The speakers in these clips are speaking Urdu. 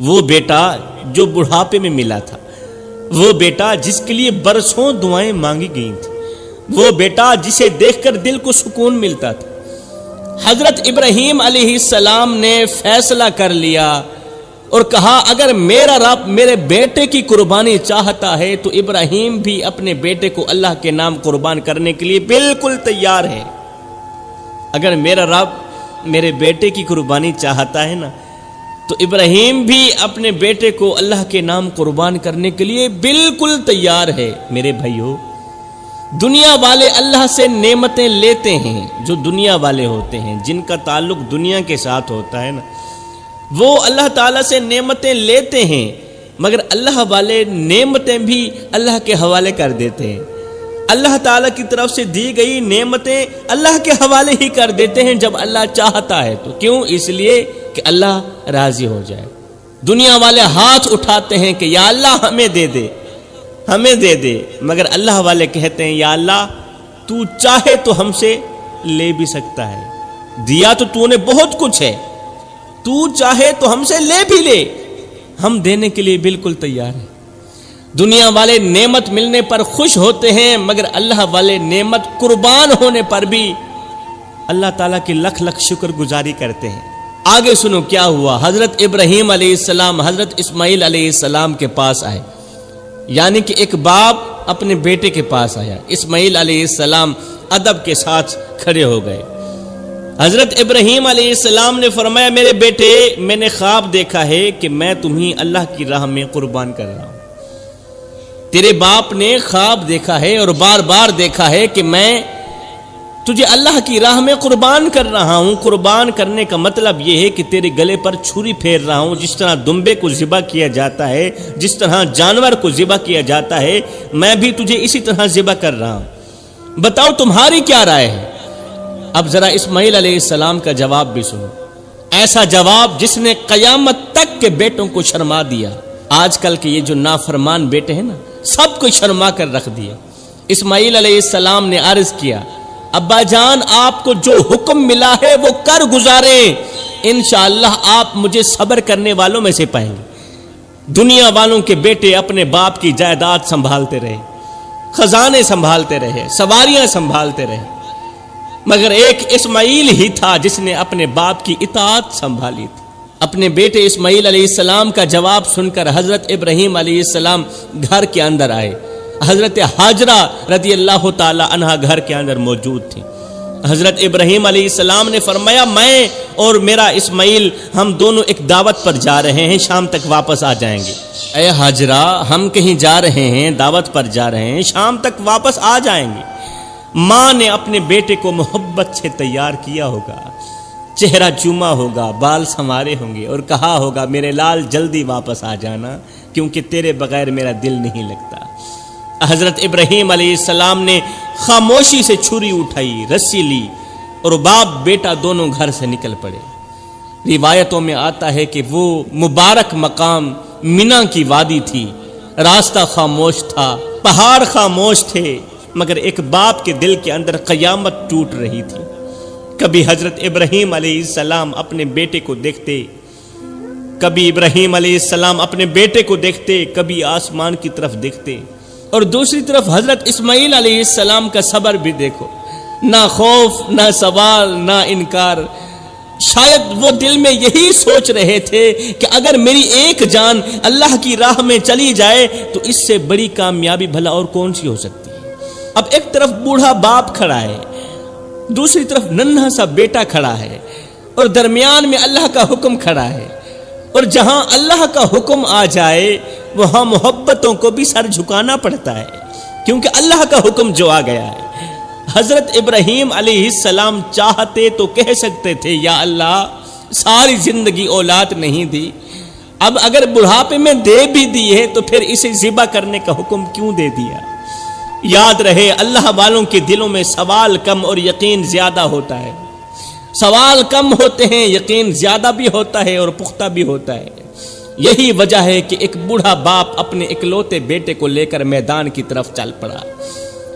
وہ بیٹا جو بڑھاپے میں ملا تھا، وہ بیٹا جس کے لیے برسوں دعائیں مانگی گئی تھی، وہ بیٹا جسے دیکھ کر دل کو سکون ملتا تھا۔ حضرت ابراہیم علیہ السلام نے فیصلہ کر لیا اور کہا اگر میرا رب میرے بیٹے کی قربانی چاہتا ہے تو ابراہیم بھی اپنے بیٹے کو اللہ کے نام قربان کرنے کے لیے بالکل تیار ہے۔ اگر میرا رب میرے بیٹے کی قربانی چاہتا ہے نا تو ابراہیم بھی اپنے بیٹے کو اللہ کے نام قربان کرنے کے لیے بالکل تیار ہے۔ میرے بھائیو، دنیا والے اللہ سے نعمتیں لیتے ہیں، جو دنیا والے ہوتے ہیں، جن کا تعلق دنیا کے ساتھ ہوتا ہے نا، وہ اللہ تعالیٰ سے نعمتیں لیتے ہیں، مگر اللہ والے نعمتیں بھی اللہ کے حوالے کر دیتے ہیں۔ اللہ تعالیٰ کی طرف سے دی گئی نعمتیں اللہ کے حوالے ہی کر دیتے ہیں جب اللہ چاہتا ہے تو۔ کیوں؟ اس لیے کہ اللہ راضی ہو جائے۔ دنیا والے ہاتھ اٹھاتے ہیں کہ یا اللہ ہمیں دے دے، ہمیں دے دے، مگر اللہ والے کہتے ہیں یا اللہ تو چاہے تو ہم سے لے بھی سکتا ہے، دیا تو نے بہت کچھ ہے، تو چاہے تو ہم سے لے بھی لے، ہم دینے کے لیے بالکل تیار ہیں۔ دنیا والے نعمت ملنے پر خوش ہوتے ہیں، مگر اللہ والے نعمت قربان ہونے پر بھی اللہ تعالیٰ کی لکھ لکھ شکر گزاری کرتے ہیں۔ آگے سنو کیا ہوا۔ حضرت ابراہیم علیہ السلام حضرت اسماعیل علیہ السلام کے پاس آئے، یعنی کہ ایک باپ اپنے بیٹے کے پاس آیا۔ اسماعیل علیہ السلام ادب کے ساتھ کھڑے ہو گئے۔ حضرت ابراہیم علیہ السلام نے فرمایا میرے بیٹے، میں نے خواب دیکھا ہے کہ میں تمہیں اللہ کی راہ میں قربان کر رہا ہوں۔ تیرے باپ نے خواب دیکھا ہے اور بار بار دیکھا ہے کہ میں تجھے اللہ کی راہ میں قربان کر رہا ہوں۔ قربان کرنے کا مطلب یہ ہے کہ تیرے گلے پر چھری پھیر رہا ہوں، جس طرح دمبے کو ذبح کیا جاتا ہے، جس طرح جانور کو ذبح کیا جاتا ہے، میں بھی تجھے اسی طرح ذبح کر رہا ہوں۔ بتاؤ تمہاری کیا رائے ہے؟ اب ذرا اسماعیل علیہ السلام کا جواب بھی سنو، ایسا جواب جس نے قیامت تک کے بیٹوں کو شرما دیا۔ آج کل کے یہ جو نافرمان بیٹے ہیں نا، سب کو شرما کر رکھ دیا۔ اسماعیل علیہ السلام نے عرض کیا ابا جان آپ کو جو حکم ملا ہے وہ کر گزاریں، انشاءاللہ آپ مجھے صبر کرنے والوں میں سے پائیں گے۔ دنیا والوں کے بیٹے اپنے باپ کی جائیداد سنبھالتے رہے، خزانے سنبھالتے رہے، سواریاں سنبھالتے رہے، مگر ایک اسماعیل ہی تھا جس نے اپنے باپ کی اطاعت سنبھالی تھی۔ اپنے بیٹے اسماعیل علیہ السلام کا جواب سن کر حضرت ابراہیم علیہ السلام گھر کے اندر آئے۔ حضرت حاجرہ رضی اللہ تعالی عنہا گھر کے اندر موجود تھی۔ حضرت ابراہیم علیہ السلام نے فرمایا میں اور میرا اسماعیل ہم دونوں ایک دعوت پر جا رہے ہیں، شام تک واپس آ جائیں گے۔ اے حاجرہ ہم کہیں جا رہے ہیں، دعوت پر جا رہے ہیں، شام تک واپس آ جائیں گے۔ ماں نے اپنے بیٹے کو محبت سے تیار کیا ہوگا، چہرہ چوما ہوگا، بال سنوارے ہوں گے اور کہا ہوگا میرے لال جلدی واپس آ جانا کیونکہ تیرے بغیر میرا دل نہیں لگتا۔ حضرت ابراہیم علیہ السلام نے خاموشی سے چھری اٹھائی، رسی لی اور باپ بیٹا دونوں گھر سے نکل پڑے۔ روایتوں میں آتا ہے کہ وہ مبارک مقام مینا کی وادی تھی، راستہ خاموش تھا، پہاڑ خاموش تھے، مگر ایک باپ کے دل کے اندر قیامت ٹوٹ رہی تھی۔ کبھی حضرت ابراہیم علیہ السلام اپنے بیٹے کو دیکھتے، کبھی ابراہیم علیہ السلام اپنے بیٹے کو دیکھتے، کبھی آسمان کی طرف دیکھتے، اور دوسری طرف حضرت اسماعیل علیہ السلام کا صبر بھی دیکھو، نہ خوف، نہ سوال، نہ انکار۔ شاید وہ دل میں یہی سوچ رہے تھے کہ اگر میری ایک جان اللہ کی راہ میں چلی جائے تو اس سے بڑی کامیابی بھلا اور کون سی ہو سکتی ہے۔ اب ایک طرف بوڑھا باپ کھڑا ہے، دوسری طرف ننھا سا بیٹا کھڑا ہے، اور درمیان میں اللہ کا حکم کھڑا ہے، اور جہاں اللہ کا حکم آ جائے وہاں محبتوں کو بھی سر جھکانا پڑتا ہے، کیونکہ اللہ کا حکم جو آ گیا ہے۔ حضرت ابراہیم علیہ السلام چاہتے تو کہہ سکتے تھے یا اللہ ساری زندگی اولاد نہیں دی، اب اگر بڑھاپے میں دے بھی دی ہے تو پھر اسے ذبح کرنے کا حکم کیوں دے دیا؟ یاد رہے اللہ والوں کے دلوں میں سوال کم اور یقین زیادہ ہوتا ہے، سوال کم ہوتے ہیں، یقین زیادہ بھی ہوتا ہے اور پختہ بھی ہوتا ہے۔ یہی وجہ ہے کہ ایک بوڑھا باپ اپنے اکلوتے بیٹے کو لے کر میدان کی طرف چل پڑا،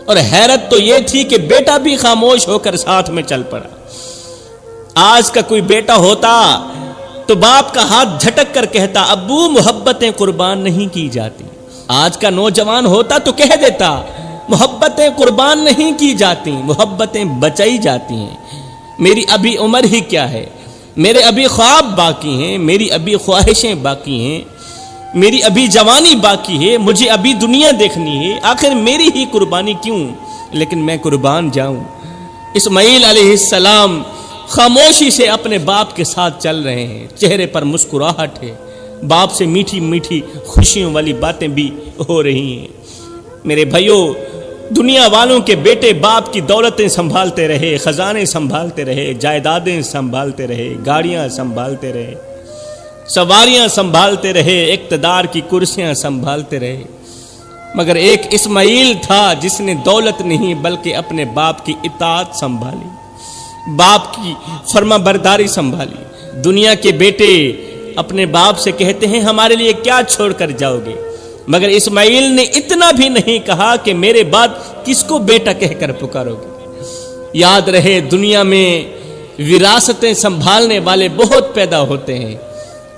اور حیرت تو یہ تھی کہ بیٹا بھی خاموش ہو کر ساتھ میں چل پڑا۔ آج کا کوئی بیٹا ہوتا تو باپ کا ہاتھ جھٹک کر کہتا ابو محبتیں قربان نہیں کی جاتی. آج کا نوجوان ہوتا تو کہہ دیتا محبتیں قربان نہیں کی جاتی، محبتیں بچائی جاتی ہیں. میری ابھی عمر ہی کیا ہے، میرے ابھی خواب باقی ہیں، میری ابھی خواہشیں باقی ہیں، میری ابھی جوانی باقی ہے، مجھے ابھی دنیا دیکھنی ہے، آخر میری ہی قربانی کیوں، لیکن میں قربان جاؤں. اسماعیل علیہ السلام خاموشی سے اپنے باپ کے ساتھ چل رہے ہیں، چہرے پر مسکراہٹ ہے، باپ سے میٹھی میٹھی خوشیوں والی باتیں بھی ہو رہی ہیں. میرے بھائیوں، دنیا والوں کے بیٹے باپ کی دولتیں سنبھالتے رہے، خزانے سنبھالتے رہے، جائیدادیں سنبھالتے رہے، گاڑیاں سنبھالتے رہے، سواریاں سنبھالتے رہے، اقتدار کی کرسیاں سنبھالتے رہے، مگر ایک اسماعیل تھا جس نے دولت نہیں بلکہ اپنے باپ کی اطاعت سنبھالی، باپ کی فرما برداری سنبھالی. دنیا کے بیٹے اپنے باپ سے کہتے ہیں ہمارے لیے کیا چھوڑ کر جاؤ گے، مگر اسماعیل نے اتنا بھی نہیں کہا کہ میرے بعد کس کو بیٹا کہہ کر پکارو گے. یاد رہے دنیا میں وراثتیں سنبھالنے والے بہت پیدا ہوتے ہیں،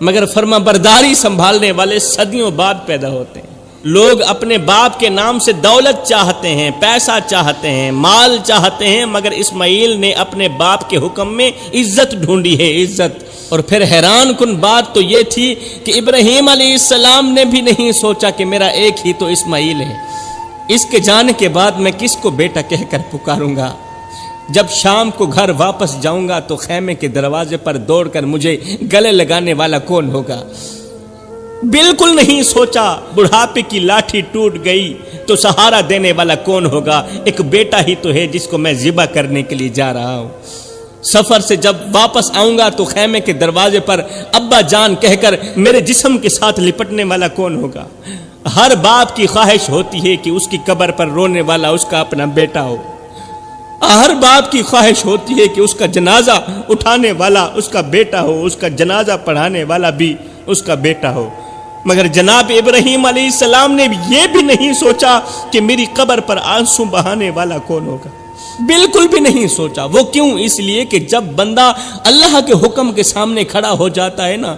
مگر فرما برداری سنبھالنے والے صدیوں بعد پیدا ہوتے ہیں. لوگ اپنے باپ کے نام سے دولت چاہتے ہیں، پیسہ چاہتے ہیں، مال چاہتے ہیں، مگر اسماعیل نے اپنے باپ کے حکم میں عزت ڈھونڈی ہے، عزت. اور پھر حیران کن بات تو یہ تھی کہ ابراہیم علیہ السلام نے بھی نہیں سوچا کہ میرا ایک ہی تو اسماعیل ہے، اس کے جانے کے بعد میں کس کو بیٹا کہہ کر پکاروں گا. جب شام کو گھر واپس جاؤں گا تو خیمے کے دروازے پر دوڑ کر مجھے گلے لگانے والا کون ہوگا. بالکل نہیں سوچا بڑھاپے کی لاٹھی ٹوٹ گئی تو سہارا دینے والا کون ہوگا، ایک بیٹا ہی تو ہے جس کو میں ذبح کرنے کے لیے جا رہا ہوں. سفر سے جب واپس آؤں گا تو خیمے کے دروازے پر ابا جان کہہ کر میرے جسم کے ساتھ لپٹنے والا کون ہوگا. ہر باپ کی خواہش ہوتی ہے کہ اس کی قبر پر رونے والا اس کا اپنا بیٹا ہو، ہر باپ کی خواہش ہوتی ہے کہ اس کا جنازہ اٹھانے والا اس کا بیٹا ہو، اس کا جنازہ پڑھانے والا بھی اس کا بیٹا ہو. مگر جناب ابراہیم علیہ السلام نے یہ بھی نہیں سوچا کہ میری قبر پر آنسو بہانے والا کون ہوگا، بالکل بھی نہیں سوچا. وہ کیوں؟ اس لیے کہ جب بندہ اللہ کے حکم کے سامنے کھڑا ہو جاتا ہے نا،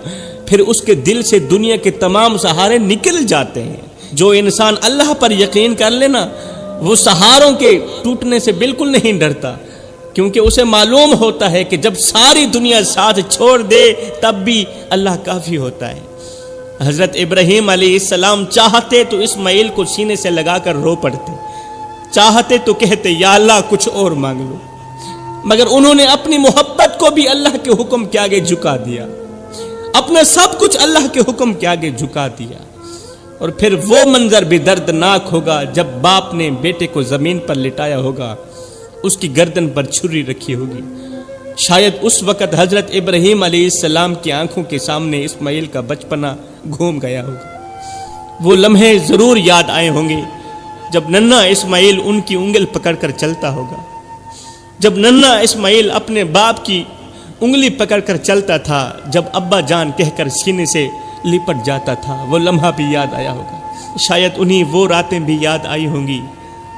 پھر اس کے دل سے دنیا کے تمام سہارے نکل جاتے ہیں. جو انسان اللہ پر یقین کر لینا وہ سہاروں کے ٹوٹنے سے بالکل نہیں ڈرتا، کیونکہ اسے معلوم ہوتا ہے کہ جب ساری دنیا ساتھ چھوڑ دے تب بھی اللہ کافی ہوتا ہے. حضرت ابراہیم علیہ السلام چاہتے تو اسماعیل کو سینے سے لگا کر رو پڑتے، چاہتے تو کہتے یا اللہ کچھ اور مانگ لو، مگر انہوں نے اپنی محبت کو بھی اللہ کے حکم کے آگے جھکا دیا، اپنا سب کچھ اللہ کے حکم کے آگے جھکا دیا. اور پھر وہ منظر بھی دردناک ہوگا جب باپ نے بیٹے کو زمین پر لٹایا ہوگا، اس کی گردن پر چھری رکھی ہوگی. شاید اس وقت حضرت ابراہیم علیہ السلام کی آنکھوں کے سامنے اسماعیل کا بچپنا گھوم گیا ہوگا. وہ لمحے ضرور یاد آئے ہوں گے جب ننھا اسماعیل ان کی انگل پکڑ کر چلتا ہوگا، جب ننھا اسماعیل اپنے باپ کی انگلی پکڑ کر چلتا تھا، جب ابا جان کہہ کر سینے سے لپٹ جاتا تھا. وہ لمحہ بھی یاد آیا ہوگا. شاید انہی وہ راتیں بھی یاد آئی ہوں گی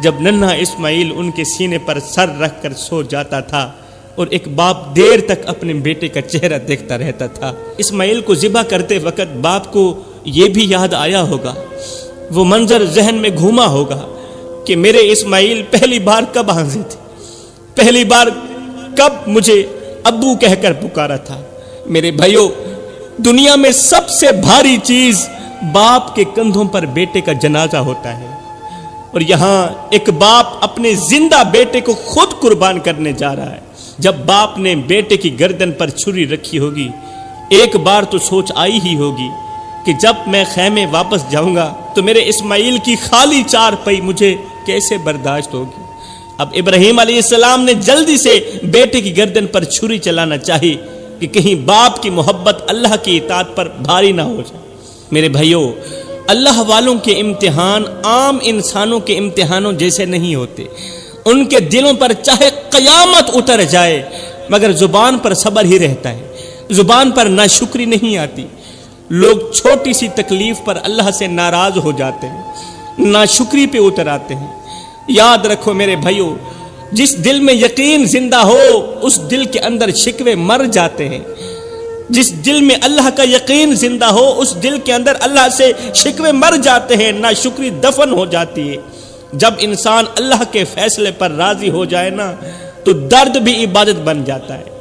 جب ننھا اسماعیل ان کے سینے پر سر رکھ کر سو جاتا تھا اور ایک باپ دیر تک اپنے بیٹے کا چہرہ دیکھتا رہتا تھا. اسماعیل کو ذبح کرتے وقت باپ کو یہ بھی یاد آیا ہوگا، وہ منظر ذہن میں گھوما ہوگا کہ میرے اسماعیل پہلی بار کب ہنسے تھے، پہلی بار کب مجھے ابو کہہ کر پکارا تھا. میرے بھائیوں، دنیا میں سب سے بھاری چیز باپ کے کندھوں پر بیٹے کا جنازہ ہوتا ہے، اور یہاں ایک باپ اپنے زندہ بیٹے کو خود قربان کرنے جا رہا ہے. جب باپ نے بیٹے کی گردن پر چھری رکھی ہوگی، ایک بار تو سوچ آئی ہی ہوگی کہ جب میں خیمے واپس جاؤں گا تو میرے اسماعیل کی خالی چارپائی مجھے کیسے برداشت ہوگی. اب ابراہیم علیہ السلام نے جلدی سے بیٹے کی گردن پر چھری چلانا چاہی کہ کہیں باپ کی محبت اللہ کی اطاعت پر بھاری نہ ہو جائے. میرے بھائیوں، اللہ والوں کے امتحان عام انسانوں کے امتحانوں جیسے نہیں ہوتے. ان کے دلوں پر چاہے قیامت اتر جائے مگر زبان پر صبر ہی رہتا ہے، زبان پر ناشکری نہیں آتی. لوگ چھوٹی سی تکلیف پر اللہ سے ناراض ہو جاتے ہیں، ناشکری پہ اتر آتے ہیں. یاد رکھو میرے بھائیوں، جس دل میں یقین زندہ ہو اس دل کے اندر شکوے مر جاتے ہیں. جس دل میں اللہ کا یقین زندہ ہو اس دل کے اندر اللہ سے شکوے مر جاتے ہیں، ناشکری دفن ہو جاتی ہے۔ جب انسان اللہ کے فیصلے پر راضی ہو جائے نا تو درد بھی عبادت بن جاتا ہے۔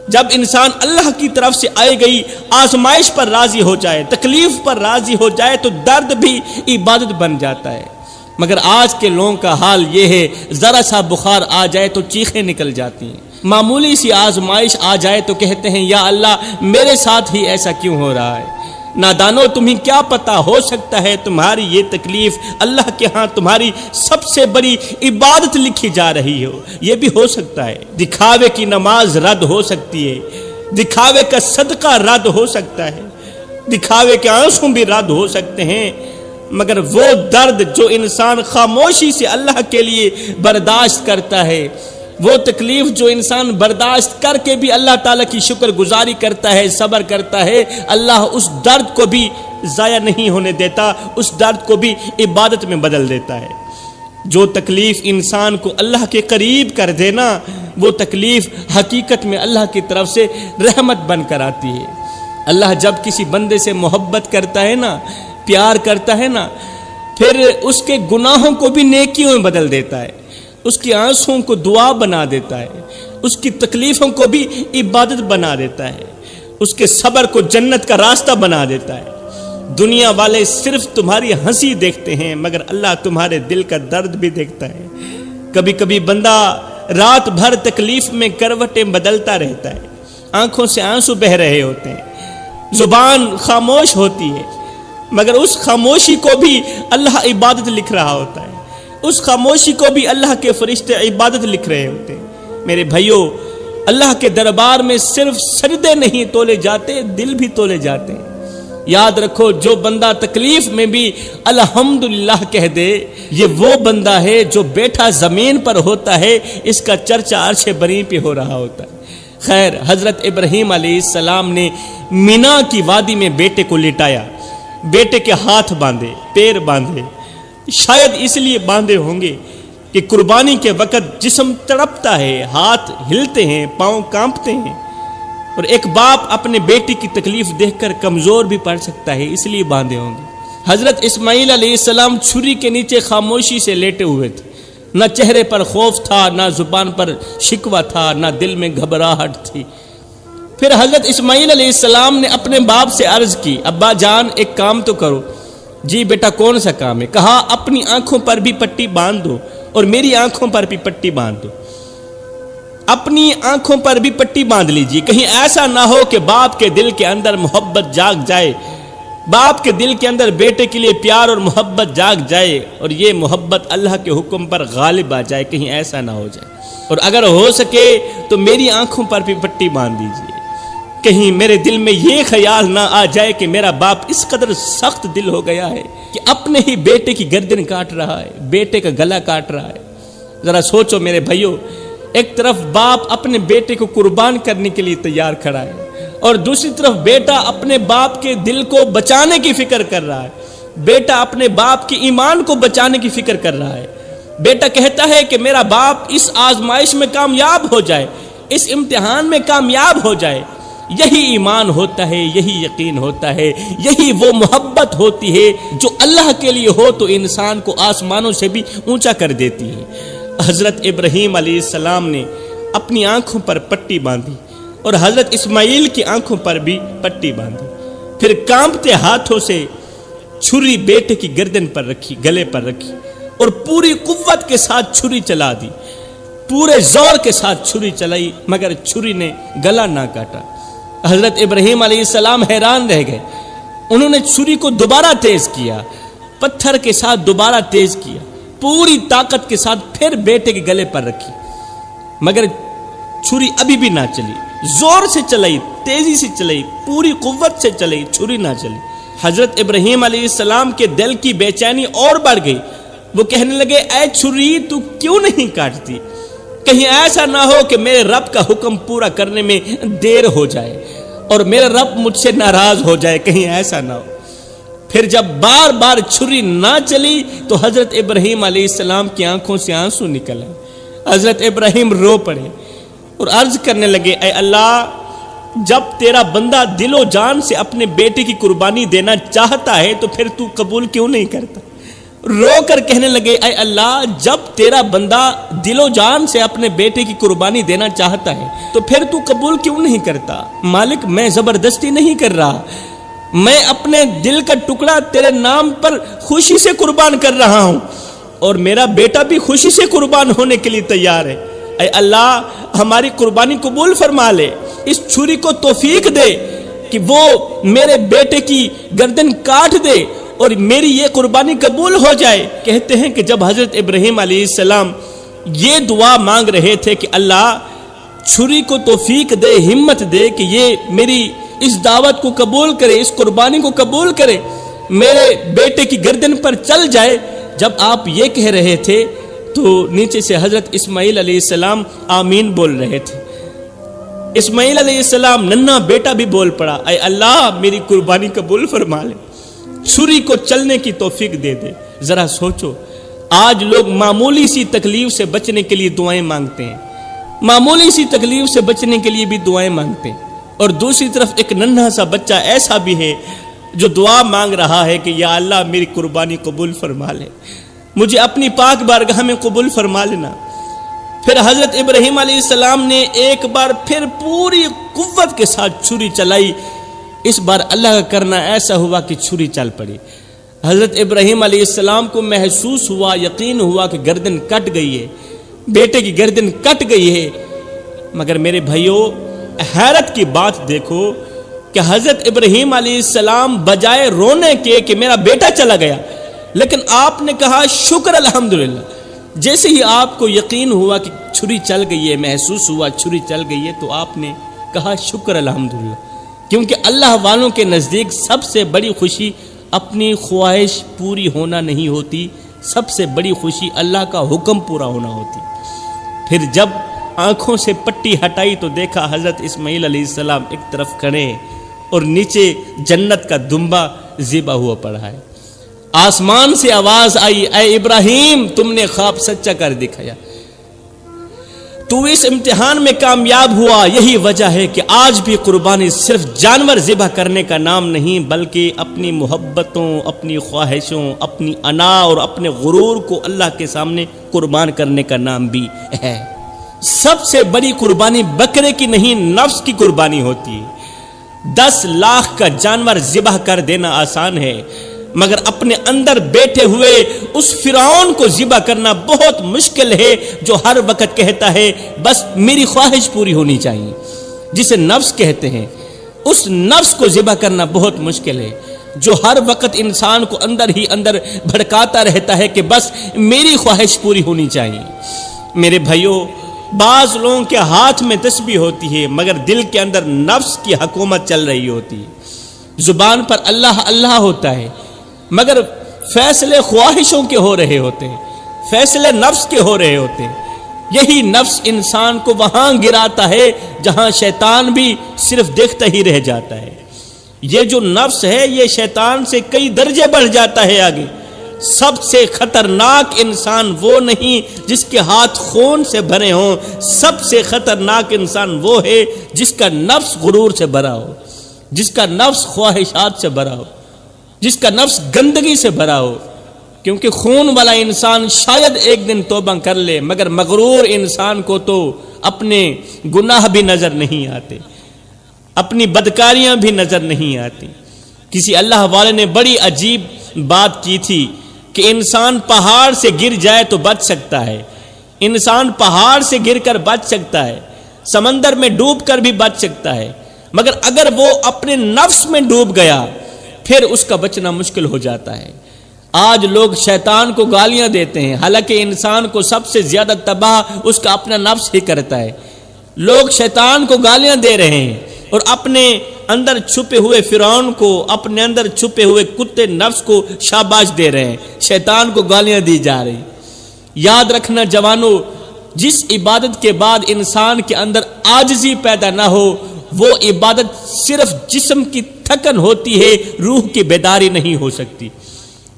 جب انسان اللہ کی طرف سے آئی گئی آزمائش پر راضی ہو جائے، تکلیف پر راضی ہو جائے تو درد بھی عبادت بن جاتا ہے۔ مگر آج کے لوگوں کا حال یہ ہے، ذرا سا بخار آ جائے تو چیخیں نکل جاتی ہیں، معمولی سی آزمائش آ جائے تو کہتے ہیں یا اللہ میرے ساتھ ہی ایسا کیوں ہو رہا ہے۔ نادانو، تمہیں کیا پتا، ہو سکتا ہے تمہاری یہ تکلیف اللہ کے ہاں تمہاری سب سے بڑی عبادت لکھی جا رہی ہو، یہ بھی ہو سکتا ہے۔ دکھاوے کی نماز رد ہو سکتی ہے، دکھاوے کا صدقہ رد ہو سکتا ہے، دکھاوے کے آنسو بھی رد ہو سکتے ہیں، مگر وہ درد جو انسان خاموشی سے اللہ کے لیے برداشت کرتا ہے، وہ تکلیف جو انسان برداشت کر کے بھی اللہ تعالیٰ کی شکر گزاری کرتا ہے، صبر کرتا ہے، اللہ اس درد کو بھی ضائع نہیں ہونے دیتا، اس درد کو بھی عبادت میں بدل دیتا ہے۔ جو تکلیف انسان کو اللہ کے قریب کر دینا، وہ تکلیف حقیقت میں اللہ کی طرف سے رحمت بن کر آتی ہے۔ اللہ جب کسی بندے سے محبت کرتا ہے نا، پیار کرتا ہے نا، پھر اس کے گناہوں کو بھی نیکیوں میں بدل دیتا ہے، اس کی آنسوں کو دعا بنا دیتا ہے، اس کی تکلیفوں کو بھی عبادت بنا دیتا ہے، اس کے صبر کو جنت کا راستہ بنا دیتا ہے۔ دنیا والے صرف تمہاری ہنسی دیکھتے ہیں مگر اللہ تمہارے دل کا درد بھی دیکھتا ہے۔ کبھی کبھی بندہ رات بھر تکلیف میں کروٹیں بدلتا رہتا ہے، آنکھوں سے آنسو بہ رہے ہوتے ہیں، زبان خاموش ہوتی ہے، مگر اس خاموشی کو بھی اللہ عبادت لکھ رہا ہوتا ہے، اس خاموشی کو بھی اللہ کے فرشتے عبادت لکھ رہے ہوتے ہیں۔ میرے بھائیو، اللہ کے دربار میں صرف سجدے نہیں تولے جاتے، دل بھی تولے جاتے ہیں۔ یاد رکھو، جو بندہ تکلیف میں بھی الحمدللہ کہہ دے، یہ وہ بندہ ہے جو بیٹھا زمین پر ہوتا ہے، اس کا چرچا عرش بری پہ ہو رہا ہوتا ہے۔ خیر، حضرت ابراہیم علیہ السلام نے مینا کی وادی میں بیٹے کو لٹایا، بیٹے کے ہاتھ باندھے، پیر باندھے، شاید اس لیے باندھے ہوں گے کہ قربانی کے وقت جسم تڑپتا ہے، ہاتھ ہلتے ہیں، پاؤں کانپتے ہیں، اور ایک باپ اپنے بیٹی کی تکلیف دیکھ کر کمزور بھی پڑ سکتا ہے، اس لیے باندھے ہوں گے۔ حضرت اسماعیل علیہ السلام چھری کے نیچے خاموشی سے لیٹے ہوئے تھے، نہ چہرے پر خوف تھا، نہ زبان پر شکوہ تھا، نہ دل میں گھبراہٹ تھی۔ پھر حضرت اسماعیل علیہ السلام نے اپنے باپ سے عرض کی، ابا جان ایک کام تو کرو۔ جی بیٹا، کون سا کام ہے؟ کہا اپنی آنکھوں پر بھی پٹی باندھ دو اور میری آنکھوں پر بھی پٹی باندھ دو، اپنی آنکھوں پر بھی پٹی باندھ لیجیے، کہیں ایسا نہ ہو کہ باپ کے دل کے اندر محبت جاگ جائے، باپ کے دل کے اندر بیٹے کے لیے پیار اور محبت جاگ جائے اور یہ محبت اللہ کے حکم پر غالب آ جائے، کہیں ایسا نہ ہو جائے، اور اگر ہو سکے تو میری آنکھوں پر بھی پٹی باندھ دیجیے، کہیں میرے دل میں یہ خیال نہ آ جائے کہ میرا باپ اس قدر سخت دل ہو گیا ہے کہ اپنے ہی بیٹے کی گردن کاٹ رہا ہے، بیٹے کا گلا کاٹ رہا ہے۔ ذرا سوچو میرے بھائیو، ایک طرف باپ اپنے بیٹے کو قربان کرنے کے لیے تیار کھڑا ہے اور دوسری طرف بیٹا اپنے باپ کے دل کو بچانے کی فکر کر رہا ہے، بیٹا اپنے باپ کے ایمان کو بچانے کی فکر کر رہا ہے۔ بیٹا کہتا ہے کہ میرا باپ اس آزمائش میں کامیاب ہو جائے، اس امتحان میں کامیاب ہو جائے۔ یہی ایمان ہوتا ہے، یہی یقین ہوتا ہے، یہی وہ محبت ہوتی ہے جو اللہ کے لیے ہو تو انسان کو آسمانوں سے بھی اونچا کر دیتی ہے۔ حضرت ابراہیم علیہ السلام نے اپنی آنکھوں پر پٹی باندھی اور حضرت اسماعیل کی آنکھوں پر بھی پٹی باندھی، پھر کانپتے ہاتھوں سے چھری بیٹے کی گردن پر رکھی، گلے پر رکھی اور پوری قوت کے ساتھ چھری چلا دی، پورے زور کے ساتھ چھری چلائی مگر چھری نے گلا نہ کاٹا۔ حضرت ابراہیم علیہ السلام حیران رہ گئے، انہوں نے چھری کو دوبارہ تیز کیا، پتھر کے ساتھ دوبارہ تیز کیا، پوری طاقت کے ساتھ پھر بیٹے کے گلے پر رکھی مگر چھری ابھی بھی نہ چلی، زور سے چلائی، تیزی سے چلائی، پوری قوت سے چلائی، چھری نہ چلی۔ حضرت ابراہیم علیہ السلام کے دل کی بے چینی اور بڑھ گئی، وہ کہنے لگے اے چھری تو کیوں نہیں کاٹتی، کہیں ایسا نہ ہو کہ میرے رب کا حکم پورا کرنے میں دیر ہو جائے اور میرا رب مجھ سے ناراض ہو جائے، کہیں ایسا نہ ہو۔ پھر جب بار بار چھری نہ چلی تو حضرت ابراہیم علیہ السلام کی آنکھوں سے آنسو نکل آئے، حضرت ابراہیم رو پڑے اور عرض کرنے لگے اے اللہ جب تیرا بندہ دل و جان سے اپنے بیٹے کی قربانی دینا چاہتا ہے تو پھر تو قبول کیوں نہیں کرتا؟ رو کر کہنے لگے اے اللہ جب تیرا بندہ دل و جان سے اپنے بیٹے کی قربانی دینا چاہتا ہے تو پھر تو قبول کیوں نہیں کرتا؟ مالک میں زبردستی نہیں کر رہا، میں اپنے دل کا ٹکڑا تیرے نام پر خوشی سے قربان کر رہا ہوں اور میرا بیٹا بھی خوشی سے قربان ہونے کے لیے تیار ہے۔ اے اللہ ہماری قربانی قبول فرما لے، اس چھری کو توفیق دے کہ وہ میرے بیٹے کی گردن کاٹ دے اور میری یہ قربانی قبول ہو جائے۔ کہتے ہیں کہ جب حضرت ابراہیم علیہ السلام یہ دعا مانگ رہے تھے کہ اللہ چھری کو توفیق دے، ہمت دے کہ یہ میری اس دعوت کو قبول کرے، اس قربانی کو قبول کرے، میرے بیٹے کی گردن پر چل جائے، جب آپ یہ کہہ رہے تھے تو نیچے سے حضرت اسماعیل علیہ السلام آمین بول رہے تھے۔ اسماعیل علیہ السلام ننھا بیٹا بھی بول پڑا اے اللہ میری قربانی قبول فرما لے، چھری کو چلنے کی توفیق دے دے۔ ذرا سوچو آج لوگ معمولی سی تکلیف سے بچنے کے لیے دعائیں مانگتے ہیں، معمولی سی تکلیف سے بچنے کے لیے بھی دعائیں مانگتے ہیں، اور دوسری طرف ایک ننھا سا بچہ ایسا بھی ہے جو دعا مانگ رہا ہے کہ یا اللہ میری قربانی قبول فرما لے، مجھے اپنی پاک بارگاہ میں قبول فرما لینا۔ پھر حضرت ابراہیم علیہ السلام نے ایک بار پھر پوری قوت کے ساتھ چھری چلائی، اس بار اللہ کا کرنا ایسا ہوا کہ چھری چل پڑی۔ حضرت ابراہیم علیہ السلام کو محسوس ہوا، یقین ہوا کہ گردن کٹ گئی ہے، بیٹے کی گردن کٹ گئی ہے، مگر میرے بھائیوں حیرت کی بات دیکھو کہ حضرت ابراہیم علیہ السلام بجائے رونے کے کہ میرا بیٹا چلا گیا، لیکن آپ نے کہا شکر الحمدللہ۔ جیسے ہی آپ کو یقین ہوا کہ چھری چل گئی ہے، محسوس ہوا چھری چل گئی ہے، تو آپ نے کہا شکر الحمدللہ، کیونکہ اللہ والوں کے نزدیک سب سے بڑی خوشی اپنی خواہش پوری ہونا نہیں ہوتی، سب سے بڑی خوشی اللہ کا حکم پورا ہونا ہوتی۔ پھر جب آنکھوں سے پٹی ہٹائی تو دیکھا حضرت اسماعیل علیہ السلام ایک طرف کھڑے ہیں اور نیچے جنت کا دمبا ذبح ہوا پڑا ہے۔ آسمان سے آواز آئی اے ابراہیم تم نے خواب سچا کر دکھایا، تو اس امتحان میں کامیاب ہوا، یہی وجہ ہے کہ آج بھی قربانی صرف جانور ذبح کرنے کا نام نہیں بلکہ اپنی محبتوں، اپنی خواہشوں، اپنی انا اور اپنے غرور کو اللہ کے سامنے قربان کرنے کا نام بھی ہے۔ سب سے بڑی قربانی بکرے کی نہیں نفس کی قربانی ہوتی ہے۔ 10 لاکھ کا جانور ذبح کر دینا آسان ہے، مگر اپنے اندر بیٹھے ہوئے اس فرعون کو ذبح کرنا بہت مشکل ہے جو ہر وقت کہتا ہے بس میری خواہش پوری ہونی چاہیے، جسے نفس کہتے ہیں۔ اس نفس کو ذبح کرنا بہت مشکل ہے جو ہر وقت انسان کو اندر ہی اندر بھڑکاتا رہتا ہے کہ بس میری خواہش پوری ہونی چاہیے۔ میرے بھائیوں بعض لوگوں کے ہاتھ میں تسبیح ہوتی ہے مگر دل کے اندر نفس کی حکومت چل رہی ہوتی ہے، زبان پر اللہ اللہ ہوتا ہے مگر فیصلے خواہشوں کے ہو رہے ہوتے ہیں، فیصلے نفس کے ہو رہے ہوتے ہیں۔ یہی نفس انسان کو وہاں گراتا ہے جہاں شیطان بھی صرف دیکھتا ہی رہ جاتا ہے۔ یہ جو نفس ہے یہ شیطان سے کئی درجے بڑھ جاتا ہے آگے۔ سب سے خطرناک انسان وہ نہیں جس کے ہاتھ خون سے بھرے ہوں، سب سے خطرناک انسان وہ ہے جس کا نفس غرور سے بھرا ہو، جس کا نفس خواہشات سے بھرا ہو، جس کا نفس گندگی سے بھرا ہو، کیونکہ خون والا انسان شاید ایک دن توبہ کر لے مگر مغرور انسان کو تو اپنے گناہ بھی نظر نہیں آتے، اپنی بدکاریاں بھی نظر نہیں آتی۔ کسی اللہ والے نے بڑی عجیب بات کی تھی کہ انسان پہاڑ سے گر جائے تو بچ سکتا ہے، انسان پہاڑ سے گر کر بچ سکتا ہے، سمندر میں ڈوب کر بھی بچ سکتا ہے، مگر اگر وہ اپنے نفس میں ڈوب گیا پھر اس کا بچنا مشکل ہو جاتا ہے۔ آج لوگ شیطان کو گالیاں دیتے ہیں حالانکہ انسان کو سب سے زیادہ تباہ اس کا اپنا نفس ہی کرتا ہے۔ لوگ شیطان کو گالیاں دے رہے ہیں اور اپنے اندر چھپے ہوئے فرعون کو، اپنے اندر چھپے ہوئے کتے نفس کو شاباش دے رہے ہیں، شیطان کو گالیاں دی جا رہی۔ یاد رکھنا جوانوں، جس عبادت کے بعد انسان کے اندر عاجزی پیدا نہ ہو وہ عبادت صرف جسم کی تھکن ہوتی ہے، روح کی بیداری نہیں ہو سکتی۔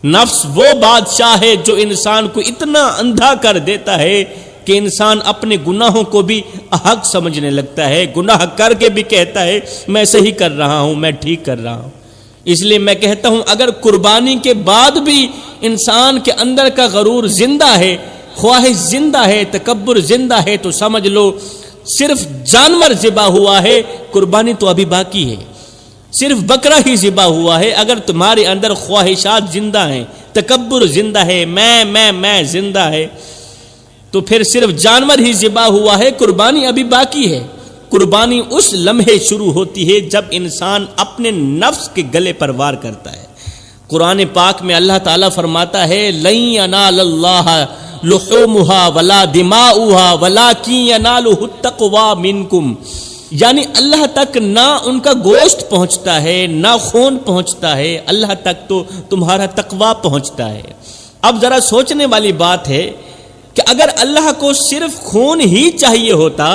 نفس وہ بادشاہ ہے جو انسان کو اتنا اندھا کر دیتا ہے کہ انسان اپنے گناہوں کو بھی حق سمجھنے لگتا ہے، گناہ کر کے بھی کہتا ہے میں صحیح کر رہا ہوں، میں ٹھیک کر رہا ہوں۔ اس لیے میں کہتا ہوں اگر قربانی کے بعد بھی انسان کے اندر کا غرور زندہ ہے، خواہش زندہ ہے، تکبر زندہ ہے، تو سمجھ لو صرف جانور ذبح ہوا ہے، قربانی تو ابھی باقی ہے۔ صرف بکرا ہی ذبح ہوا ہے، اگر تمہارے اندر خواہشات زندہ ہیں، تکبر زندہ ہے، میں زندہ ہے، تو پھر صرف جانور ہی ذبح ہوا ہے، قربانی ابھی باقی ہے۔ قربانی اس لمحے شروع ہوتی ہے جب انسان اپنے نفس کے گلے پر وار کرتا ہے۔ قرآن پاک میں اللہ تعالیٰ فرماتا ہے لن ینال اللہ لحومها ولا دماؤها ولکن ینالہ التقوی منکم، یعنی اللہ تک نہ ان کا گوشت پہنچتا ہے نہ خون پہنچتا ہے، اللہ تک تو تمہارا تقوی پہنچتا ہے۔ اب ذرا سوچنے والی بات ہے کہ اگر اللہ کو صرف خون ہی چاہیے ہوتا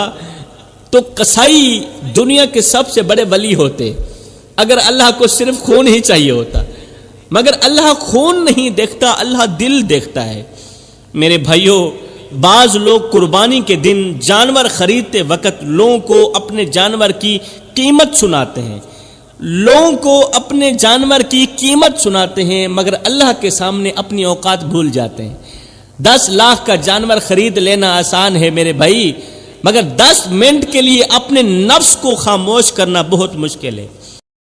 تو قصائی دنیا کے سب سے بڑے ولی ہوتے، اگر اللہ کو صرف خون ہی چاہیے ہوتا، مگر اللہ خون نہیں دیکھتا، اللہ دل دیکھتا ہے۔ میرے بھائیوں، بعض لوگ قربانی کے دن جانور خریدتے وقت لوگوں کو اپنے جانور کی قیمت سناتے ہیں، لوگوں کو اپنے جانور کی قیمت سناتے ہیں، مگر اللہ کے سامنے اپنی اوقات بھول جاتے ہیں۔ 10 لاکھ کا جانور خرید لینا آسان ہے میرے بھائی، مگر 10 منٹ کے لیے اپنے نفس کو خاموش کرنا بہت مشکل ہے۔